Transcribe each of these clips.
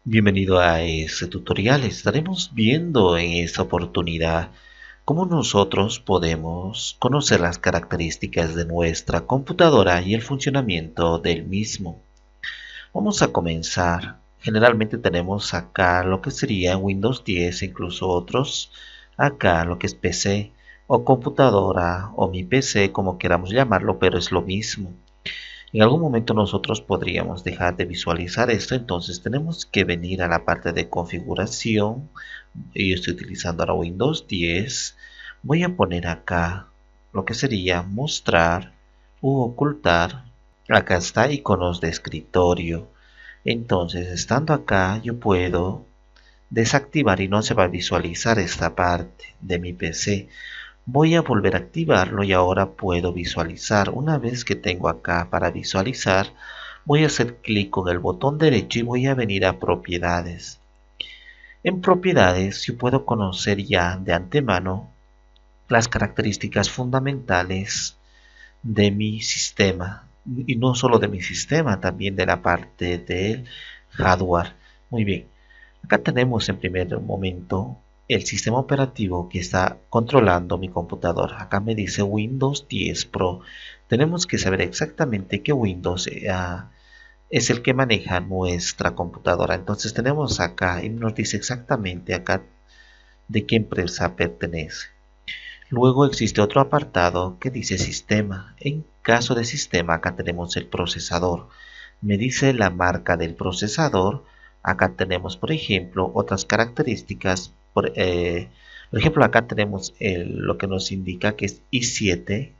Bienvenido a este tutorial. Estaremos viendo en esta oportunidad cómo nosotros podemos conocer las características de nuestra computadora y el funcionamiento del mismo. Vamos a comenzar. Generalmente tenemos acá lo que sería Windows 10, incluso otros. Acá lo que es PC o computadora o mi PC, como queramos llamarlo, pero es lo mismo. En algún momento nosotros podríamos dejar de visualizar esto, entonces tenemos que venir a la parte de configuración. Yo estoy utilizando ahora Windows 10. Voy a poner acá lo que sería mostrar u ocultar. Acá está iconos de escritorio. Entonces, estando acá, yo puedo desactivar y no se va a visualizar esta parte de mi PC. Voy a volver a activarlo y ahora puedo visualizar. Una vez que tengo acá para visualizar, voy a hacer clic con el botón derecho y voy a venir a propiedades. En propiedades yo puedo conocer ya de antemano las características fundamentales de mi sistema. Y no solo de mi sistema, también de la parte del hardware. Muy bien. Acá tenemos en primer momento el sistema operativo que está controlando mi computadora. Acá me dice Windows 10 Pro. Tenemos que saber exactamente qué Windows es el que maneja nuestra computadora. Entonces tenemos acá y nos dice exactamente acá de qué empresa pertenece. Luego existe otro apartado que dice sistema. En caso de sistema, acá tenemos el procesador. Me dice la marca del procesador. Acá tenemos, por ejemplo, otras características. Por ejemplo, acá tenemos lo que nos indica que es i7.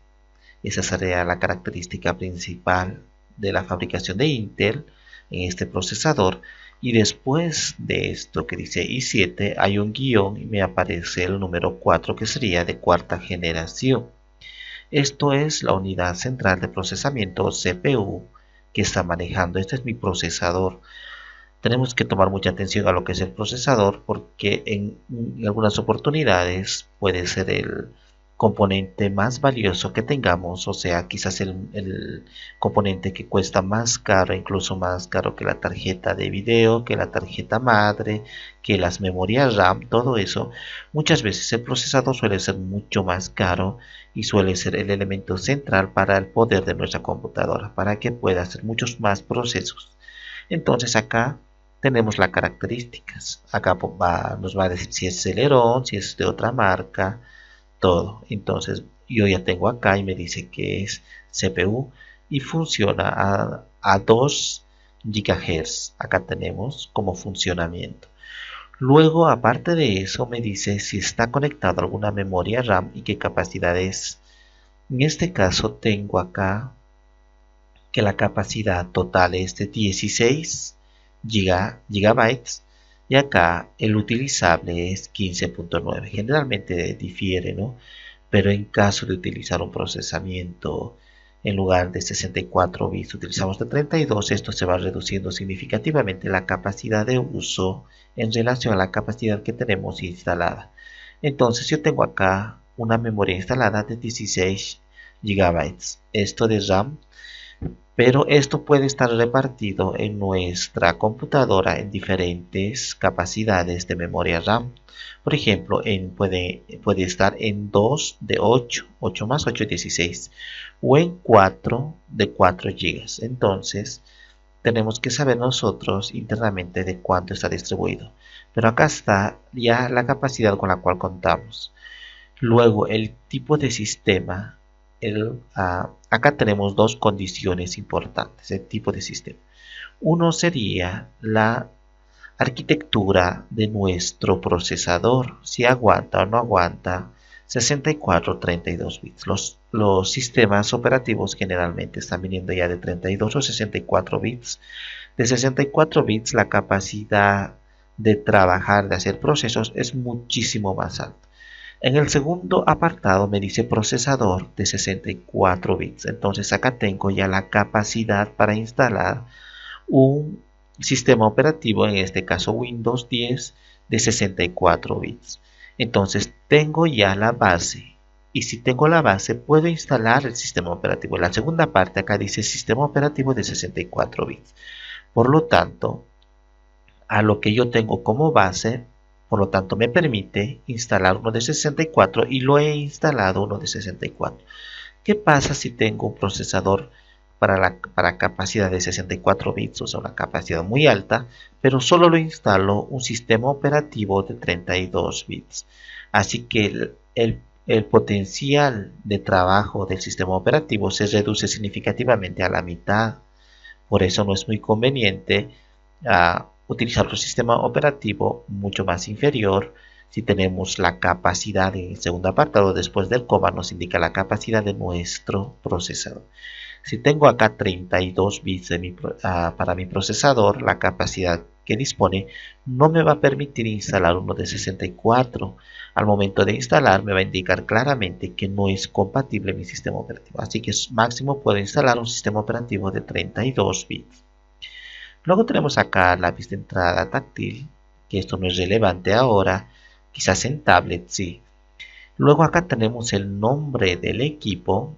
Esa sería la característica principal de la fabricación de Intel en este procesador. Y después de esto que dice i7 hay un guión y me aparece el número 4 que sería de cuarta generación. Esto es la unidad central de procesamiento o CPU que está manejando. Este es mi procesador. Tenemos que tomar mucha atención a lo que es el procesador porque en algunas oportunidades puede ser el componente más valioso que tengamos, o sea, quizás el componente que cuesta más caro, incluso más caro que la tarjeta de video, que la tarjeta madre, que las memorias RAM, todo eso. Muchas veces el procesador suele ser mucho más caro y suele ser el elemento central para el poder de nuestra computadora, para que pueda hacer muchos más procesos. Entonces acá tenemos las características. Acá nos va a decir si es Celeron, si es de otra marca, todo. Entonces yo ya tengo acá y me dice que es CPU y funciona a 2 GHz. Acá tenemos como funcionamiento. Luego, aparte de eso, me dice si está conectado a alguna memoria RAM y qué capacidad es. En este caso tengo acá que la capacidad total es de 16 gigabytes y acá el utilizable es 15.9. Generalmente difiere, ¿no? Pero en caso de utilizar un procesamiento en lugar de 64 bits utilizamos de 32, esto se va reduciendo significativamente la capacidad de uso en relación a la capacidad que tenemos instalada. Entonces yo tengo acá una memoria instalada de 16 gigabytes. Esto de RAM, pero esto puede estar repartido en nuestra computadora en diferentes capacidades de memoria RAM. Por ejemplo, puede estar en 2 de 8, 8 más 8 es 16, o en 4 de 4 GB. Entonces, tenemos que saber nosotros internamente de cuánto está distribuido. Pero acá está ya la capacidad con la cual contamos. Luego, el tipo de sistema. Acá tenemos dos condiciones importantes del tipo de sistema. Uno sería la arquitectura de nuestro procesador, si aguanta o no aguanta 64 o 32 bits. Los sistemas operativos generalmente están viniendo ya de 32 o 64 bits. De 64 bits la capacidad de trabajar, de hacer procesos es muchísimo más alta. En el segundo apartado me dice procesador de 64 bits. Entonces acá tengo ya la capacidad para instalar un sistema operativo, en este caso Windows 10 de 64 bits. Entonces tengo ya la base y si tengo la base puedo instalar el sistema operativo. En la segunda parte acá dice sistema operativo de 64 bits. Por lo tanto, a lo que yo tengo como base, por lo tanto me permite instalar uno de 64 y lo he instalado uno de 64. ¿Qué pasa si tengo un procesador para capacidad de 64 bits, o sea, una capacidad muy alta, pero solo lo instalo un sistema operativo de 32 bits? Así que el potencial de trabajo del sistema operativo se reduce significativamente a la mitad. Por eso no es muy conveniente utilizar otro sistema operativo mucho más inferior. Si tenemos la capacidad en el segundo apartado, después del coma, nos indica la capacidad de nuestro procesador. Si tengo acá 32 bits para mi procesador, la capacidad que dispone no me va a permitir instalar uno de 64. Al momento de instalar me va a indicar claramente que no es compatible mi sistema operativo. Así que máximo puedo instalar un sistema operativo de 32 bits. Luego tenemos acá la vista de entrada táctil, que esto no es relevante ahora, quizás en tablet sí. Luego acá tenemos el nombre del equipo,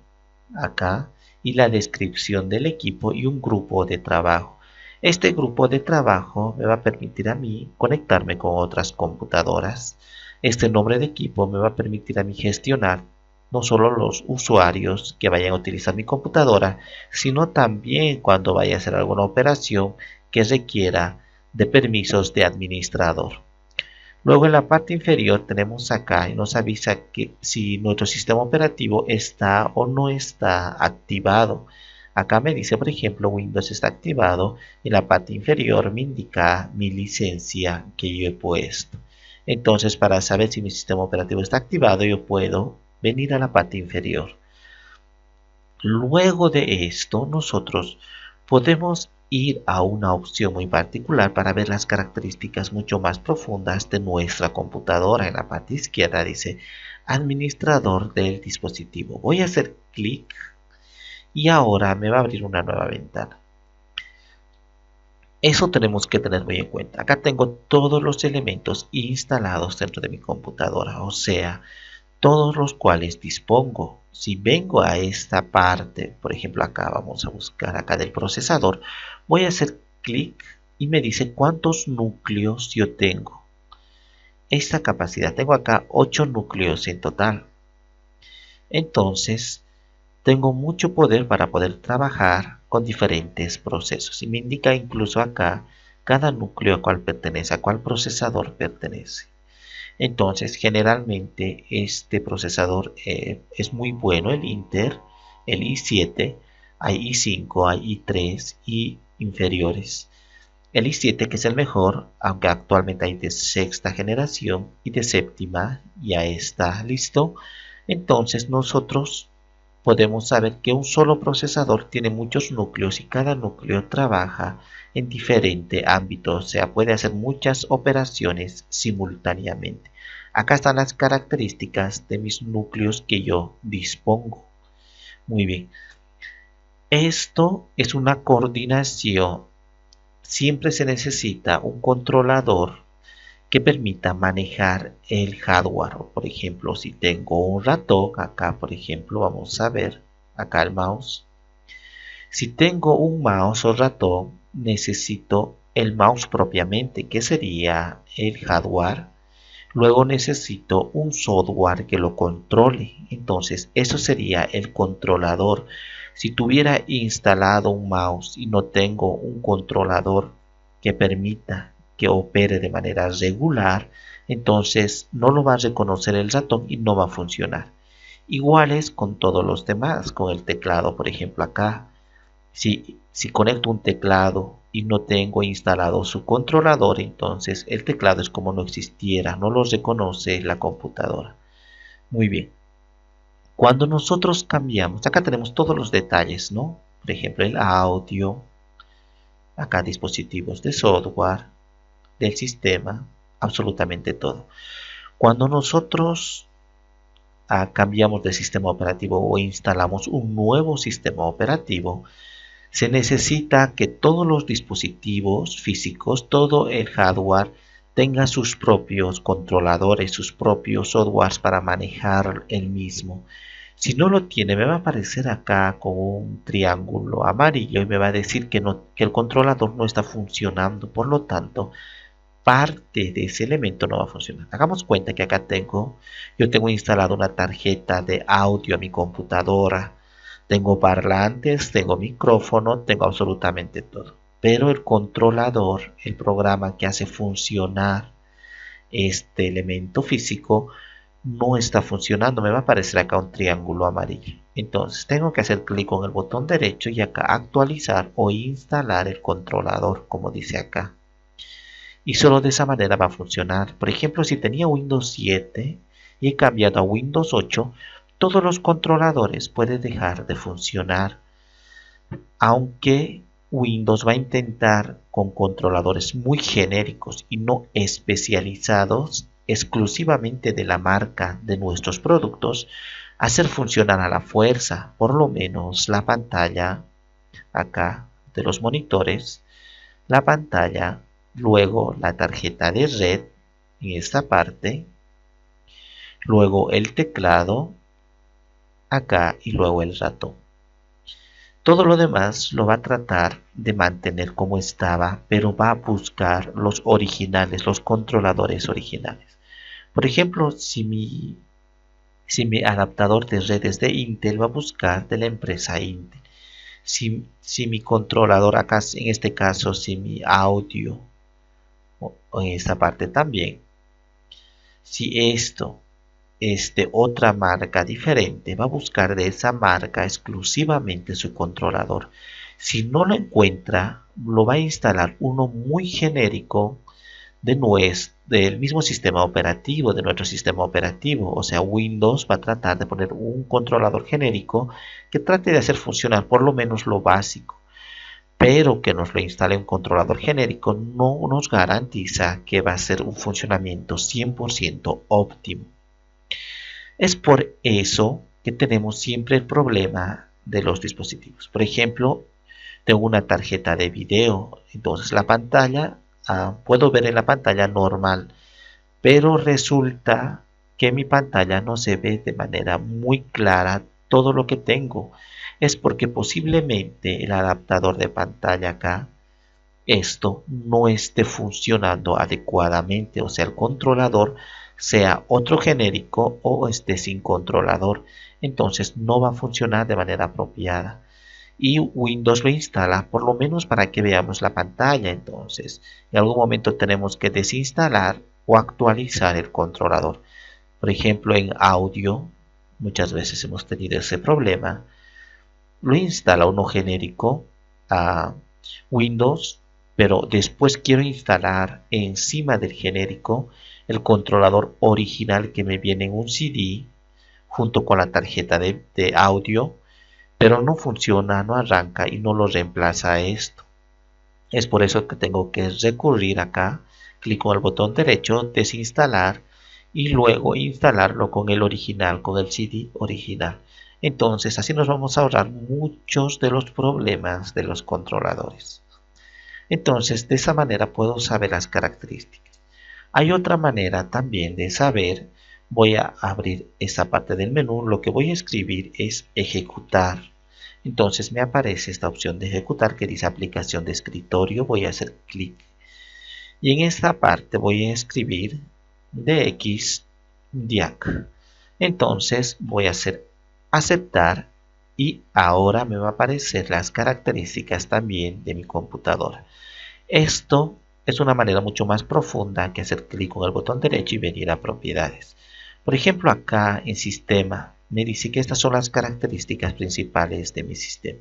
acá, y la descripción del equipo y un grupo de trabajo. Este grupo de trabajo me va a permitir a mí conectarme con otras computadoras. Este nombre de equipo me va a permitir a mí gestionar no solo los usuarios que vayan a utilizar mi computadora, sino también cuando vaya a hacer alguna operación que requiera de permisos de administrador. Luego en la parte inferior tenemos acá y nos avisa que si nuestro sistema operativo está o no está activado. Acá me dice, por ejemplo, Windows está activado. En la parte inferior me indica mi licencia que yo he puesto. Entonces, para saber si mi sistema operativo está activado, yo puedo venir a la parte inferior. Luego de esto, nosotros podemos ir a una opción muy particular para ver las características mucho más profundas de nuestra computadora. En la parte izquierda dice administrador del dispositivo. Voy a hacer clic y ahora me va a abrir una nueva ventana. Eso tenemos que tener muy en cuenta. Acá tengo todos los elementos instalados dentro de mi computadora, o sea, todos los cuales dispongo. Si vengo a esta parte, por ejemplo acá vamos a buscar acá del procesador, voy a hacer clic y me dice cuántos núcleos yo tengo. Esta capacidad, tengo acá 8 núcleos en total. Entonces, tengo mucho poder para poder trabajar con diferentes procesos. Y me indica incluso acá cada núcleo a cuál pertenece, a cuál procesador pertenece. Entonces, generalmente este procesador es muy bueno, el Intel, el i7, hay i5, hay i3 y inferiores. El i7 que es el mejor, aunque actualmente hay de sexta generación y de séptima, ya está listo. Entonces nosotros podemos saber que un solo procesador tiene muchos núcleos y cada núcleo trabaja en diferente ámbito, o sea, puede hacer muchas operaciones simultáneamente. Acá están las características de mis núcleos que yo dispongo. Muy bien. Esto es una coordinación. Siempre se necesita un controlador que permita manejar el hardware. Por ejemplo, si tengo un ratón, acá por ejemplo vamos a ver, acá el mouse. Si tengo un mouse o ratón, necesito el mouse propiamente, que sería el hardware. Luego necesito un software que lo controle. Entonces, eso sería el controlador. Si tuviera instalado un mouse y no tengo un controlador que permita que opere de manera regular, entonces no lo va a reconocer el ratón y no va a funcionar. Igual es con todos los demás, con el teclado, por ejemplo acá. Si conecto un teclado y no tengo instalado su controlador, entonces el teclado es como no existiera, no lo reconoce la computadora. Muy bien. Cuando nosotros cambiamos, acá tenemos todos los detalles, ¿no? Por ejemplo, el audio, acá dispositivos de software, del sistema, absolutamente todo. Cuando nosotros cambiamos de sistema operativo o instalamos un nuevo sistema operativo, se necesita que todos los dispositivos físicos, todo el hardware, tenga sus propios controladores, sus propios softwares para manejar el mismo. Si no lo tiene, me va a aparecer acá con un triángulo amarillo y me va a decir que, que el controlador no está funcionando. Por lo tanto, parte de ese elemento no va a funcionar. Hagamos cuenta que acá yo tengo instalado una tarjeta de audio a mi computadora. Tengo parlantes, tengo micrófono, tengo absolutamente todo. Pero el controlador, el programa que hace funcionar este elemento físico, no está funcionando. Me va a aparecer acá un triángulo amarillo. Entonces tengo que hacer clic con el botón derecho y acá actualizar o instalar el controlador, como dice acá. Y solo de esa manera va a funcionar. Por ejemplo, si tenía Windows 7 y he cambiado a Windows 8, todos los controladores pueden dejar de funcionar, aunque Windows va a intentar con controladores muy genéricos y no especializados exclusivamente de la marca de nuestros productos, hacer funcionar a la fuerza, por lo menos la pantalla acá de los monitores, la pantalla, luego la tarjeta de red en esta parte, luego el teclado acá y luego el ratón. Todo lo demás lo va a tratar de mantener como estaba, pero va a buscar los originales, los controladores originales. Por ejemplo, si mi adaptador de redes de Intel, va a buscar de la empresa Intel. Si mi controlador acá, en este caso, si mi audio, o en esta parte también, si esto es de otra marca diferente, va a buscar de esa marca exclusivamente su controlador. Si no lo encuentra, lo va a instalar uno muy genérico del mismo sistema operativo, de nuestro sistema operativo. O sea, Windows va a tratar de poner un controlador genérico que trate de hacer funcionar por lo menos lo básico. Pero que nos lo instale un controlador genérico no nos garantiza que va a ser un funcionamiento 100% óptimo. Es por eso que tenemos siempre el problema de los dispositivos. Por ejemplo, tengo una tarjeta de video, entonces la pantalla, puedo ver en la pantalla normal, pero resulta que mi pantalla no se ve de manera muy clara todo lo que tengo. Es porque posiblemente el adaptador de pantalla acá, esto no esté funcionando adecuadamente, o sea, el controlador sea otro genérico o esté sin controlador, entonces no va a funcionar de manera apropiada. Y Windows lo instala por lo menos para que veamos la pantalla. Entonces en algún momento tenemos que desinstalar o actualizar el controlador. Por ejemplo, en audio muchas veces hemos tenido ese problema. Lo instala uno genérico a Windows, pero después quiero instalar encima del genérico el controlador original que me viene en un CD junto con la tarjeta de audio, pero no funciona, no arranca y no lo reemplaza a esto. Es por eso que tengo que recurrir acá, clic con el botón derecho, desinstalar y luego instalarlo con el original, con el CD original. Entonces así nos vamos a ahorrar muchos de los problemas de los controladores. Entonces de esa manera puedo saber las características. Hay otra manera también de saber. Voy a abrir esta parte del menú, lo que voy a escribir es ejecutar. Entonces me aparece esta opción de ejecutar que dice aplicación de escritorio, voy a hacer clic. Y en esta parte voy a escribir DXDiag. Entonces voy a hacer aceptar y ahora me va a aparecer las características también de mi computadora. Esto es una manera mucho más profunda que hacer clic con el botón derecho y venir a propiedades. Por ejemplo, acá en sistema me dice que estas son las características principales de mi sistema.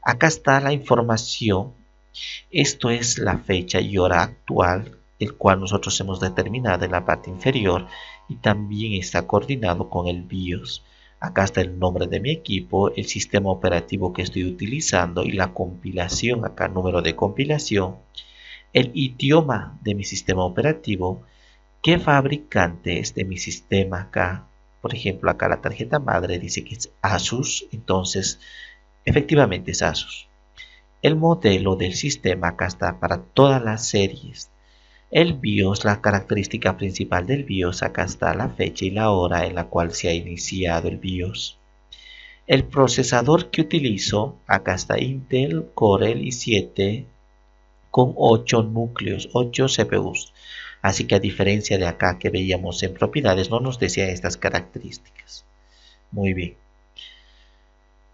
Acá está la información. Esto es la fecha y hora actual, el cual nosotros hemos determinado en la parte inferior y también está coordinado con el BIOS. Acá está el nombre de mi equipo, el sistema operativo que estoy utilizando y la compilación, acá número de compilación, el idioma de mi sistema operativo, qué fabricante es de mi sistema acá. Por ejemplo, acá la tarjeta madre dice que es Asus, entonces efectivamente es Asus. El modelo del sistema acá está para todas las series. El BIOS, la característica principal del BIOS, acá está la fecha y la hora en la cual se ha iniciado el BIOS. El procesador que utilizo, acá está Intel Core i7 con 8 núcleos, 8 CPUs. Así que a diferencia de acá que veíamos en propiedades, no nos decía estas características. Muy bien.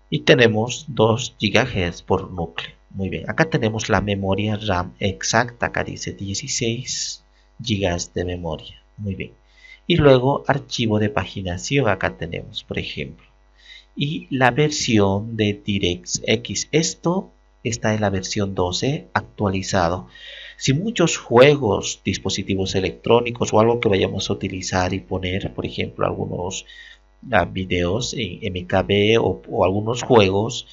Y tenemos 2 GHz por núcleo. Muy bien, acá tenemos la memoria RAM exacta, acá dice 16 GB de memoria. Muy bien. Y luego archivo de paginación, acá tenemos, por ejemplo. Y la versión de DirectX. Esto está en la versión 12 actualizado. Si muchos juegos, dispositivos electrónicos o algo que vayamos a utilizar y poner, por ejemplo, algunos videos en MKB o algunos juegos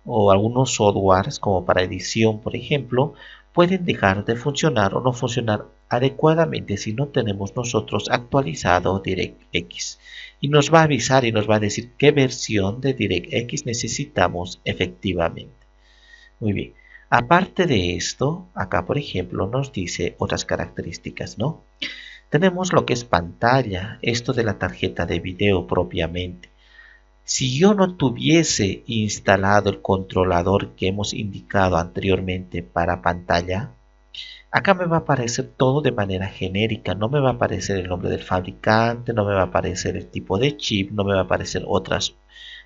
o algunos softwares como para edición, por ejemplo, pueden dejar de funcionar o no funcionar adecuadamente si no tenemos nosotros actualizado DirectX. Y nos va a avisar y nos va a decir qué versión de DirectX necesitamos efectivamente. Muy bien. Aparte de esto, acá por ejemplo nos dice otras características, ¿no? Tenemos lo que es pantalla, esto de la tarjeta de video propiamente. Si yo no tuviese instalado el controlador que hemos indicado anteriormente para pantalla, acá me va a aparecer todo de manera genérica, no me va a aparecer el nombre del fabricante, no me va a aparecer el tipo de chip, no me va a aparecer otras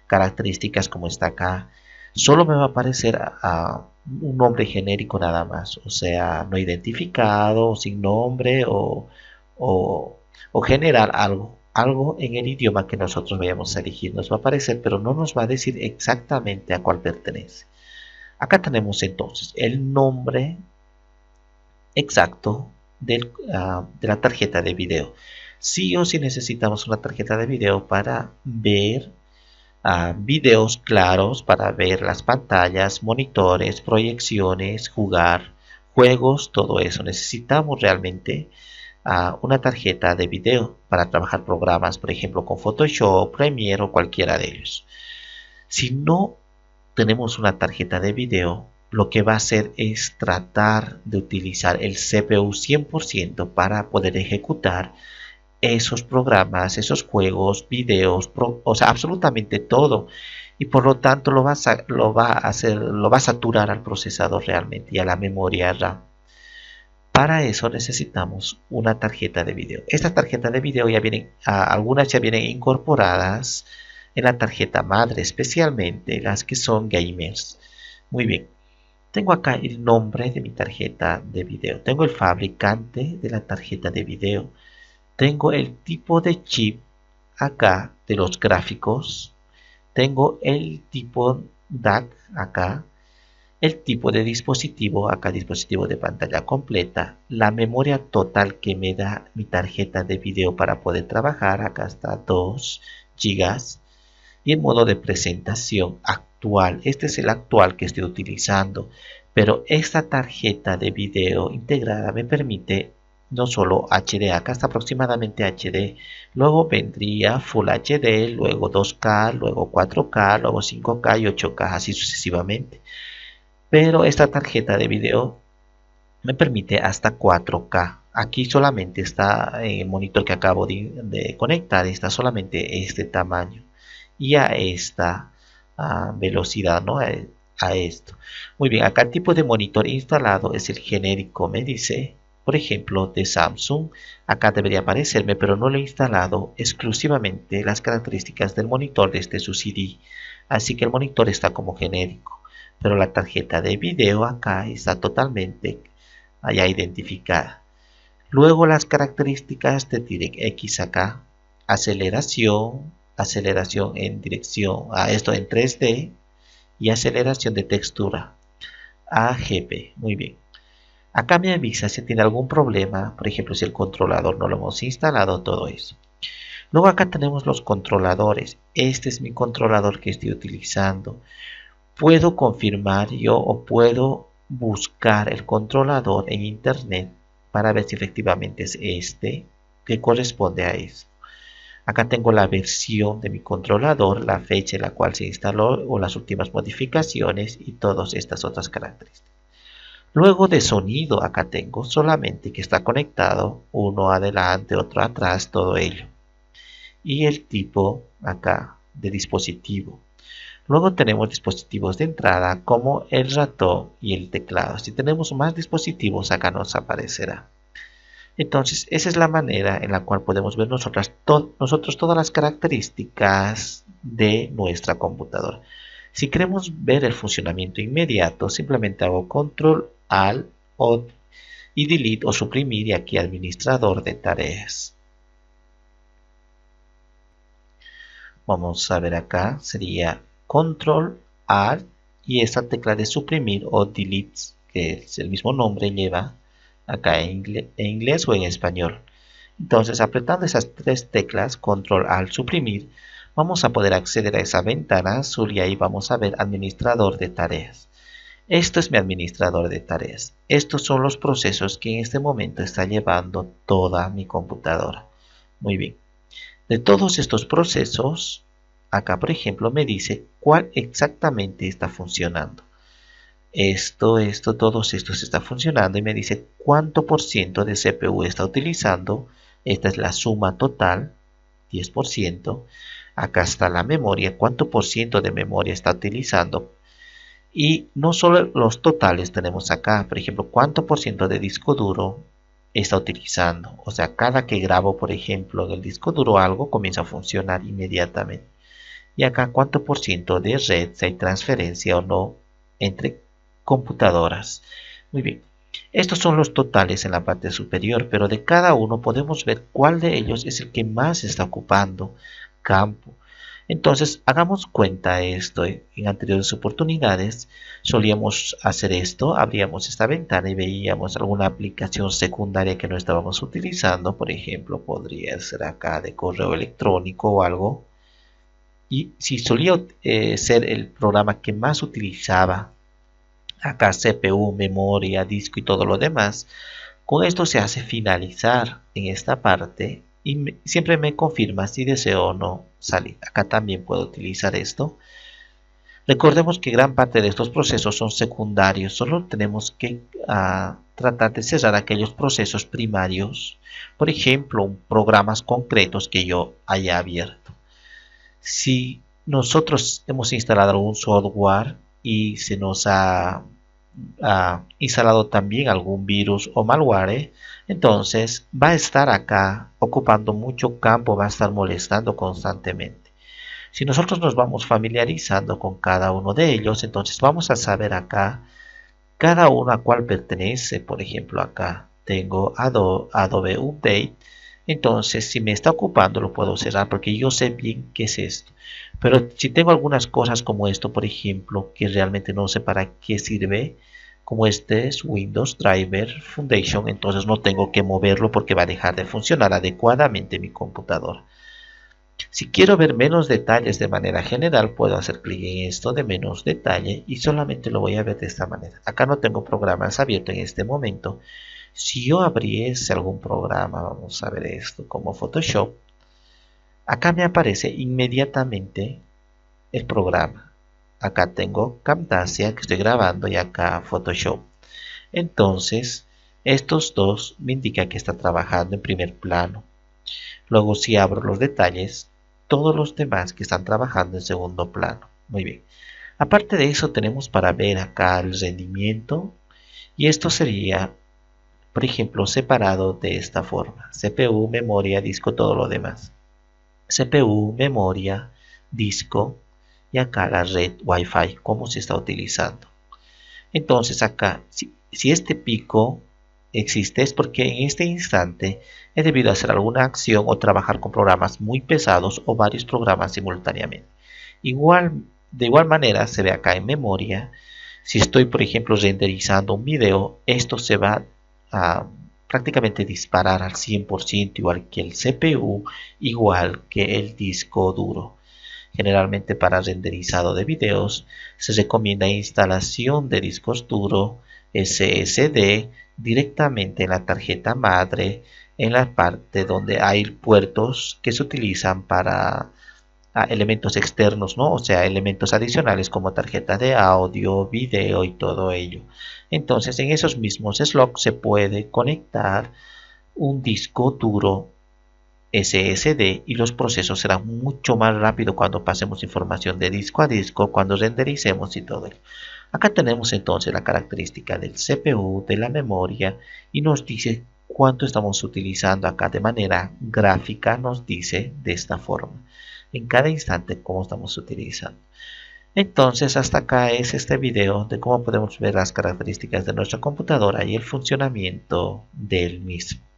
características como está acá. Solo me va a aparecer un nombre genérico nada más, o sea, no identificado, sin nombre o generar algo en el idioma que nosotros vayamos a elegir. Nos va a aparecer, pero no nos va a decir exactamente a cuál pertenece. Acá tenemos entonces el nombre exacto de la tarjeta de video. Sí o sí necesitamos una tarjeta de video para ver videos claros, para ver las pantallas, monitores, proyecciones, jugar juegos, todo eso. Necesitamos realmente una tarjeta de video para trabajar programas, por ejemplo, con Photoshop, Premiere o cualquiera de ellos. Si no tenemos una tarjeta de video, lo que va a hacer es tratar de utilizar el CPU 100% para poder ejecutar esos programas, esos juegos, videos, o sea, absolutamente todo. Y por lo tanto lo va a saturar al procesador realmente y a la memoria RAM. Para eso necesitamos una tarjeta de video. Esta tarjeta de video algunas ya vienen incorporadas en la tarjeta madre, especialmente las que son gamers. Muy bien, tengo acá el nombre de mi tarjeta de video. Tengo el fabricante de la tarjeta de video. Tengo el tipo de chip acá de los gráficos. Tengo el tipo DAC acá. El tipo de dispositivo, acá dispositivo de pantalla completa, la memoria total que me da mi tarjeta de video para poder trabajar, acá está 2 GB, y el modo de presentación actual, este es el actual que estoy utilizando, pero esta tarjeta de video integrada me permite no solo HD, acá está aproximadamente HD, luego vendría Full HD, luego 2K, luego 4K, luego 5K y 8K, así sucesivamente. Pero esta tarjeta de video me permite hasta 4K. Aquí solamente está el monitor que acabo de conectar, está solamente este tamaño y a esta velocidad, ¿no? A esto. Muy bien, acá el tipo de monitor instalado es el genérico, me dice, por ejemplo, de Samsung. Acá debería aparecerme, pero no lo he instalado exclusivamente las características del monitor desde su CD. Así que el monitor está como genérico. Pero la tarjeta de video acá está totalmente ya identificada. Luego las características de DirectX acá, aceleración en dirección a esto en 3D y aceleración de textura AGB. Muy bien. Acá me avisa si tiene algún problema, por ejemplo si el controlador no lo hemos instalado, todo eso. Luego acá tenemos los controladores. Este es mi controlador que estoy utilizando. Puedo confirmar yo o puedo buscar el controlador en internet para ver si efectivamente es este que corresponde a eso. Acá tengo la versión de mi controlador, la fecha en la cual se instaló o las últimas modificaciones y todas estas otras características. Luego de sonido, acá tengo solamente que está conectado, uno adelante, otro atrás, todo ello. Y el tipo acá de dispositivo. Luego tenemos dispositivos de entrada como el ratón y el teclado. Si tenemos más dispositivos, acá nos aparecerá. Entonces, esa es la manera en la cual podemos ver nosotros todas las características de nuestra computadora. Si queremos ver el funcionamiento inmediato, simplemente hago control alt o y delete o suprimir y aquí administrador de tareas. Vamos a ver acá, sería control alt y esta tecla de suprimir o delete, que es el mismo nombre, lleva acá en inglés o en español. Entonces, apretando esas tres teclas, control alt suprimir, vamos a poder acceder a esa ventana azul y ahí vamos a ver administrador de tareas. Esto es mi administrador de tareas. Estos son los procesos que en este momento está llevando toda mi computadora. Muy bien. De todos estos procesos, acá por ejemplo me dice cuál exactamente está funcionando. Todos estos está funcionando y me dice cuánto por ciento de CPU está utilizando. Esta es la suma total, 10%. Acá está la memoria, cuánto por ciento de memoria está utilizando. Y no solo los totales tenemos acá, por ejemplo, cuánto por ciento de disco duro está utilizando. O sea, cada que grabo, por ejemplo, en el disco duro algo, comienza a funcionar inmediatamente. Y acá cuánto por ciento de red, si hay transferencia o no entre computadoras. Muy bien. Estos son los totales en la parte superior, pero de cada uno podemos ver cuál de ellos es el que más está ocupando campo. Entonces, hagamos cuenta de esto. En anteriores oportunidades solíamos hacer esto, abríamos esta ventana y veíamos alguna aplicación secundaria que no estábamos utilizando. Por ejemplo, podría ser acá de correo electrónico o algo. Y si solía ser el programa que más utilizaba acá CPU, memoria, disco y todo lo demás, con esto se hace finalizar en esta parte y siempre me confirma si deseo o no salir. Acá también puedo utilizar esto. Recordemos que gran parte de estos procesos son secundarios, solo tenemos que tratar de cerrar aquellos procesos primarios, por ejemplo, programas concretos que yo haya abierto. Si nosotros hemos instalado algún software y se nos ha instalado también algún virus o malware, entonces va a estar acá ocupando mucho campo, va a estar molestando constantemente. Si nosotros nos vamos familiarizando con cada uno de ellos, entonces vamos a saber acá cada uno a cuál pertenece. Por ejemplo, acá tengo Adobe Update. Entonces, si me está ocupando, lo puedo cerrar porque yo sé bien qué es esto. Pero si tengo algunas cosas como esto, por ejemplo, que realmente no sé para qué sirve, como este es Windows Driver Foundation, entonces no tengo que moverlo porque va a dejar de funcionar adecuadamente mi computadora. Si quiero ver menos detalles de manera general, puedo hacer clic en esto de menos detalle y solamente lo voy a ver de esta manera. Acá no tengo programas abiertos en este momento. Si yo abriese algún programa, vamos a ver esto como Photoshop, acá me aparece inmediatamente el programa. Acá tengo Camtasia que estoy grabando y acá Photoshop. Entonces, estos dos me indican que está trabajando en primer plano. Luego, si abro los detalles, todos los demás que están trabajando en segundo plano. Muy bien. Aparte de eso, tenemos para ver acá el rendimiento. Y esto sería, por ejemplo, separado de esta forma. CPU, memoria, disco, todo lo demás. CPU, memoria, disco y acá la red Wi-Fi, cómo se está utilizando. Entonces acá, si este pico existe es porque en este instante he debido hacer alguna acción o trabajar con programas muy pesados o varios programas simultáneamente. De igual manera se ve acá en memoria. Si estoy, por ejemplo, renderizando un video, esto se va a prácticamente disparar al 100% igual que el CPU, igual que el disco duro. Generalmente para renderizado de videos se recomienda instalación de discos duros SSD directamente en la tarjeta madre, en la parte donde hay puertos que se utilizan para elementos externos, ¿no? O sea, elementos adicionales como tarjeta de audio, video y todo ello. Entonces, en esos mismos slots se puede conectar un disco duro SSD y los procesos serán mucho más rápido cuando pasemos información de disco a disco, cuando rendericemos y todo ello. Acá tenemos entonces la característica del CPU, de la memoria y nos dice cuánto estamos utilizando acá de manera gráfica, nos dice de esta forma. En cada instante cómo estamos utilizando. Entonces hasta acá es este video de cómo podemos ver las características de nuestra computadora y el funcionamiento del mismo.